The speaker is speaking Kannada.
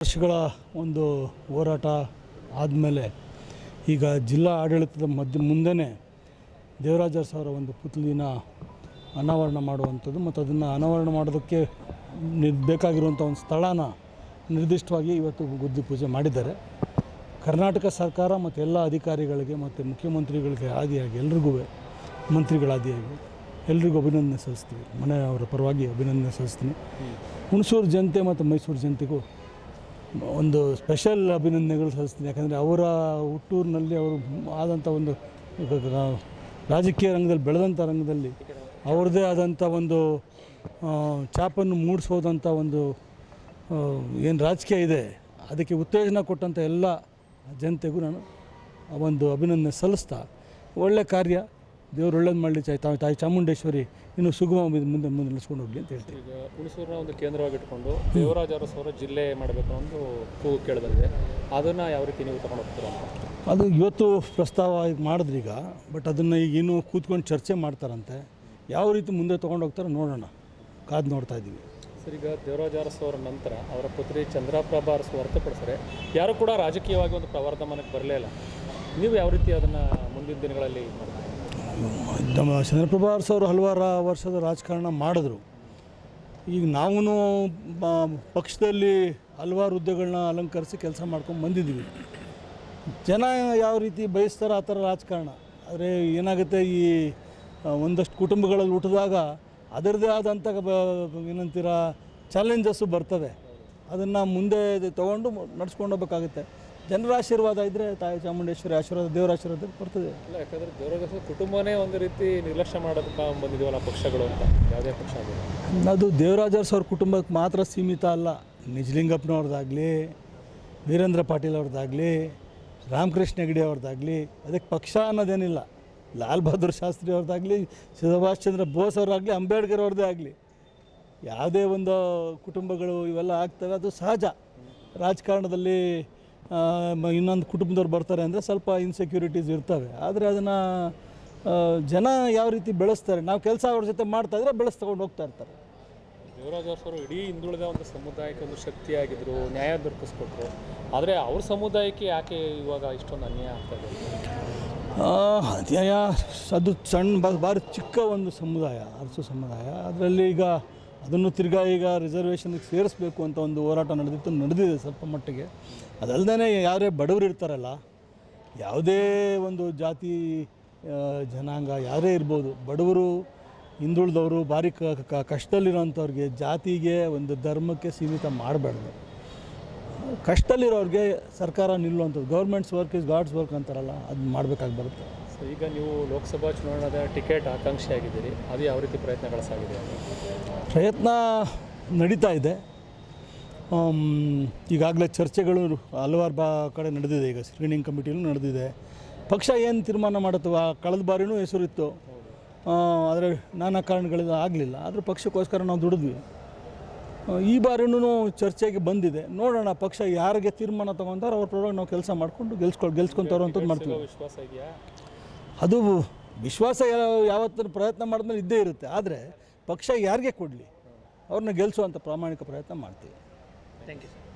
ವರ್ಷಗಳ ಒಂದು ಹೋರಾಟ ಆದಮೇಲೆ ಈಗ ಜಿಲ್ಲಾ ಆಡಳಿತದ ಮುಂದೆನೇ ದೇವರಾಜ ಅರಸು ಅವರ ಒಂದು ಪುತ್ಲಿನ ಅನಾವರಣ ಮಾಡುವಂಥದ್ದು ಮತ್ತು ಅದನ್ನು ಅನಾವರಣ ಮಾಡೋದಕ್ಕೆ ಬೇಕಾಗಿರುವಂಥ ಒಂದು ಸ್ಥಳನ ನಿರ್ದಿಷ್ಟವಾಗಿ ಇವತ್ತು ಗುದ್ದಿ ಪೂಜೆ ಮಾಡಿದ್ದಾರೆ. ಕರ್ನಾಟಕ ಸರ್ಕಾರ ಮತ್ತು ಎಲ್ಲ ಅಧಿಕಾರಿಗಳಿಗೆ ಮತ್ತು ಮುಖ್ಯಮಂತ್ರಿಗಳಿಗೆ ಆದಿಯಾಗಿ ಎಲ್ರಿಗೂ ಮಂತ್ರಿಗಳಾದಿಯಾಗಿ ಎಲ್ರಿಗೂ ಅಭಿನಂದನೆ ಸಲ್ಲಿಸ್ತೀವಿ. ಮನೆಯವರ ಪರವಾಗಿ ಅಭಿನಂದನೆ ಸಲ್ಲಿಸ್ತೀನಿ. ಹುಣಸೂರು ಜನತೆ ಮತ್ತು ಮೈಸೂರು ಜನತೆಗೂ ಒಂದು ಸ್ಪೆಷಲ್ ಅಭಿನಂದನೆಗಳು ಸಲ್ಲಿಸ್ತೀನಿ. ಯಾಕಂದರೆ ಅವರ ಹುಟ್ಟೂರಿನಲ್ಲಿ ಅವರು ಆದಂಥ ಒಂದು ರಾಜಕೀಯ ರಂಗದಲ್ಲಿ ಬೆಳೆದಂಥ ರಂಗದಲ್ಲಿ ಅವ್ರದ್ದೇ ಆದಂಥ ಒಂದು ಛಾಪನ್ನು ಮೂಡಿಸೋದಂಥ ಒಂದು ಏನು ರಾಜಕೀಯ ಇದೆ ಅದಕ್ಕೆ ಉತ್ತೇಜನ ಕೊಟ್ಟಂಥ ಎಲ್ಲ ಜನತೆಗೂ ನಾನು ಒಂದು ಅಭಿನಂದನೆ ಸಲ್ಲಿಸ್ತಾ ಒಳ್ಳೆಯ ಕಾರ್ಯ ದೇವರು ಒಳ್ಳೇದು ಮಾಡಲಿ ತಾಯಿ ಚಾಮುಂಡೇಶ್ವರಿ ಇನ್ನೂ ಸುಗಮ ಮುಂದೆ ನಡೆಸ್ಕೊಂಡು ಹೋಗಲಿ ಅಂತ ಹೇಳ್ತೀವಿ. ಈಗ ಹುಣಸೂರನ್ನ ಒಂದು ಕೇಂದ್ರವಾಗಿ ಇಟ್ಕೊಂಡು ದೇವರಾಜ ಅರಸು ಅವರ ಜಿಲ್ಲೆ ಮಾಡಬೇಕು ಒಂದು ಕೂಗು ಕೇಳಿದ್ರೆ ಅದನ್ನು ಯಾವ ರೀತಿ ನೀವು ತಗೊಂಡು ಹೋಗ್ತೀರಾ ಅಂತ? ಅದು ಇವತ್ತು ಪ್ರಸ್ತಾವ ಮಾಡಿದ್ರಿ ಈಗ, ಬಟ್ ಅದನ್ನು ಈಗ ಇನ್ನೂ ಕೂತ್ಕೊಂಡು ಚರ್ಚೆ ಮಾಡ್ತಾರಂತೆ. ಯಾವ ರೀತಿ ಮುಂದೆ ತೊಗೊಂಡು ಹೋಗ್ತಾರೋ ನೋಡೋಣ, ಕಾದು ನೋಡ್ತಾ ಇದ್ದೀವಿ. ಸರ್, ಈಗ ದೇವರಾಜ ಅರಸು ಅವರ ನಂತರ ಅವರ ಪುತ್ರಿ ಚಂದ್ರಪ್ರಭಾ ಅರಸು ಹೊರತುಪಡಿಸಿದ್ರೆ ಯಾರು ಕೂಡ ರಾಜಕೀಯವಾಗಿ ಒಂದು ಪ್ರವರ್ಧಮಾನಕ್ಕೆ ಬರಲೇ ಇಲ್ಲ. ನೀವು ಯಾವ ರೀತಿ ಅದನ್ನು ಮುಂದಿನ ದಿನಗಳಲ್ಲಿ ಮಾಡ್ತೀರಿ? ನಮ್ಮ ಚಂದ್ರಪ್ರಭಾ ಅರಸು ಅವರು ಹಲವಾರು ವರ್ಷದ ರಾಜಕಾರಣ ಮಾಡಿದ್ರು. ಈಗ ನಾವು ಪಕ್ಷದಲ್ಲಿ ಹಲವಾರು ಹುದ್ದೆಗಳನ್ನ ಅಲಂಕರಿಸಿ ಕೆಲಸ ಮಾಡ್ಕೊಂಡು ಬಂದಿದ್ದೀವಿ. ಜನ ಯಾವ ರೀತಿ ಬಯಸ್ತಾರೋ ಆ ಥರ ರಾಜಕಾರಣ. ಆದರೆ ಏನಾಗುತ್ತೆ, ಈ ಒಂದಷ್ಟು ಕುಟುಂಬಗಳಲ್ಲಿ ಹುಟ್ಟಿದಾಗ ಅದರದ್ದೇ ಆದಂಥ ಏನಂತೀರ ಚಾಲೆಂಜಸ್ಸು ಬರ್ತವೆ. ಅದನ್ನು ಮುಂದೆ ತೊಗೊಂಡು ನಡ್ಸ್ಕೊಂಡು ಹೋಗ್ಬೇಕಾಗುತ್ತೆ. ಜನರ ಆಶೀರ್ವಾದ ಇದ್ದರೆ ತಾಯಿ ಚಾಮುಂಡೇಶ್ವರಿ ಆಶೀರ್ವಾದ, ದೇವರ ಆಶೀರ್ವಾದ ಬರ್ತದೆ. ಇಲ್ಲ, ಯಾಕಂದರೆ ದೇವರಾಜ ಕುಟುಂಬನೇ ಒಂದು ರೀತಿ ನಿರ್ಲಕ್ಷ್ಯ ಮಾಡೋದಕ್ಕೆ ಬಂದಿದ್ದೀವಲ್ಲ ಪಕ್ಷಗಳು ಅಂತ. ಯಾವುದೇ ಪಕ್ಷ ಆಗಿದೆ ಅದು ದೇವರಾಜ ಅರಸು ಅವ್ರ ಕುಟುಂಬಕ್ಕೆ ಮಾತ್ರ ಸೀಮಿತ ಅಲ್ಲ. ನಿಜಲಿಂಗಪ್ಪನವ್ರದ್ದಾಗಲಿ, ವೀರೇಂದ್ರ ಪಾಟೀಲ್ ಅವ್ರದ್ದಾಗಲಿ, ರಾಮಕೃಷ್ಣ ಹೆಗಡೆ ಅವ್ರದ್ದಾಗಲಿ, ಅದಕ್ಕೆ ಪಕ್ಷ ಅನ್ನೋದೇನಿಲ್ಲ. ಲಾಲ್ ಬಹದ್ದೂರ್ ಶಾಸ್ತ್ರಿ ಅವ್ರದ್ದಾಗಲಿ, ಸುಭಾಷ್ ಚಂದ್ರ ಬೋಸ್ ಅವರಾಗಲಿ, ಅಂಬೇಡ್ಕರ್ ಅವ್ರದ್ದೇ ಆಗಲಿ, ಯಾವುದೇ ಒಂದು ಕುಟುಂಬಗಳು ಇವೆಲ್ಲ ಆಗ್ತವೆ. ಅದು ಸಹಜ. ರಾಜಕಾರಣದಲ್ಲಿ ಇನ್ನೊಂದು ಕುಟುಂಬದವ್ರು ಬರ್ತಾರೆ ಅಂದರೆ ಸ್ವಲ್ಪ ಇನ್ಸೆಕ್ಯೂರಿಟೀಸ್ ಇರ್ತವೆ. ಆದರೆ ಅದನ್ನು ಜನ ಯಾವ ರೀತಿ ಬೆಳೆಸ್ತಾರೆ, ನಾವು ಕೆಲಸ ಅವ್ರ ಜೊತೆ ಮಾಡ್ತಾಯಿದ್ರೆ ಬೆಳೆಸ್ಕೊಂಡು ಹೋಗ್ತಾ ಇರ್ತಾರೆ. ದೇವರಾಜ ಅರಸು ಅವರು ಇಡೀ ಹಿಂದುಳಿದ ಒಂದು ಸಮುದಾಯಕ್ಕೆ ಒಂದು ಶಕ್ತಿಯಾಗಿದ್ದರು, ನ್ಯಾಯ ದೊರಕಿಸ್ಕೊಟ್ರು. ಆದರೆ ಅವ್ರ ಸಮುದಾಯಕ್ಕೆ ಯಾಕೆ ಇವಾಗ ಇಷ್ಟೊಂದು ಅನ್ಯಾಯ ಆಗ್ತಾಯಿದೆ? ಅನ್ಯಾಯ ಅದು ಭಾರಿ ಚಿಕ್ಕ ಒಂದು ಸಮುದಾಯ, ಅರಸು ಸಮುದಾಯ. ಅದರಲ್ಲಿ ಈಗ ಅದನ್ನು ತಿರ್ಗಾ ಈಗ ರಿಸರ್ವೇಷನ್ಗೆ ಸೇರಿಸ್ಬೇಕು ಅಂತ ಒಂದು ಹೋರಾಟ ನಡೆದಿದೆ ಸ್ವಲ್ಪ ಮಟ್ಟಿಗೆ. ಅದಲ್ಲದೆ ಯಾರೇ ಬಡವರು ಇರ್ತಾರಲ್ಲ, ಯಾವುದೇ ಒಂದು ಜಾತಿ ಜನಾಂಗ ಯಾರೇ ಇರ್ಬೋದು, ಬಡವರು, ಹಿಂದುಳಿದವರು, ಭಾರಿ ಕಷ್ಟದಲ್ಲಿರೋಂಥವ್ರಿಗೆ ಜಾತಿಗೆ ಒಂದು ಧರ್ಮಕ್ಕೆ ಸೀಮಿತ ಮಾಡಬಾರ್ದು. ಕಷ್ಟದಲ್ಲಿರೋರಿಗೆ ಸರ್ಕಾರ ನಿಲ್ಲುವಂಥದ್ದು. Government's work is God's work ಅಂತಾರಲ್ಲ, ಅದು ಮಾಡಬೇಕಾಗಿ ಬರುತ್ತೆ. ಸೊ ಈಗ ನೀವು ಲೋಕಸಭಾ ಚುನಾವಣೆದ ಟಿಕೆಟ್ ಆಕಾಂಕ್ಷಿ ಆಗಿದ್ದೀರಿ, ಅದು ಯಾವ ರೀತಿ ಪ್ರಯತ್ನಗಳು ಸಾಗಿದೆ? ಪ್ರಯತ್ನ ನಡೀತಾ ಇದೆ. ಈಗಾಗಲೇ ಚರ್ಚೆಗಳು ಹಲವಾರು ಕಡೆ ನಡೆದಿದೆ. ಈಗ ಸ್ಕ್ರೀನಿಂಗ್ ಕಮಿಟಿಯಲ್ಲೂ ನಡೆದಿದೆ. ಪಕ್ಷ ಏನು ತೀರ್ಮಾನ ಮಾಡುತ್ತೋ, ಕಳೆದ ಬಾರಿನೂ ಹೆಸರಿತ್ತು, ಆದರೆ ನಾನಾ ಕಾರಣಗಳಿಂದ ಆಗಲಿಲ್ಲ. ಆದರೆ ಪಕ್ಷಕ್ಕೋಸ್ಕರ ನಾವು ದುಡಿದ್ವಿ. ಈ ಬಾರಿನೂ ಚರ್ಚೆಗೆ ಬಂದಿದೆ. ನೋಡೋಣ, ಪಕ್ಷ ಯಾರಿಗೆ ತೀರ್ಮಾನ ತೊಗೊಂತಾರೆ ಅವ್ರ ಪರವಾಗಿ ನಾವು ಕೆಲಸ ಮಾಡಿಕೊಂಡು ಗೆಲ್ಸ್ಕೊತಾರೋ ಅಂಥದ್ದು ಮಾಡ್ತೀವಿ. ವಿಶ್ವಾಸ ಇದೆಯಾ? ಅದು ವಿಶ್ವಾಸ ಯಾವತ್ತಿನ ಪ್ರಯತ್ನ ಮಾಡಿದ್ಮೇಲೆ ಇದ್ದೇ ಇರುತ್ತೆ. ಆದರೆ ಪಕ್ಷ ಯಾರಿಗೆ ಕೊಡಲಿ ಅವ್ರನ್ನ ಗೆಲ್ಲಿಸುವಂಥ ಪ್ರಾಮಾಣಿಕ ಪ್ರಯತ್ನ ಮಾಡ್ತೀವಿ. Thank you sir.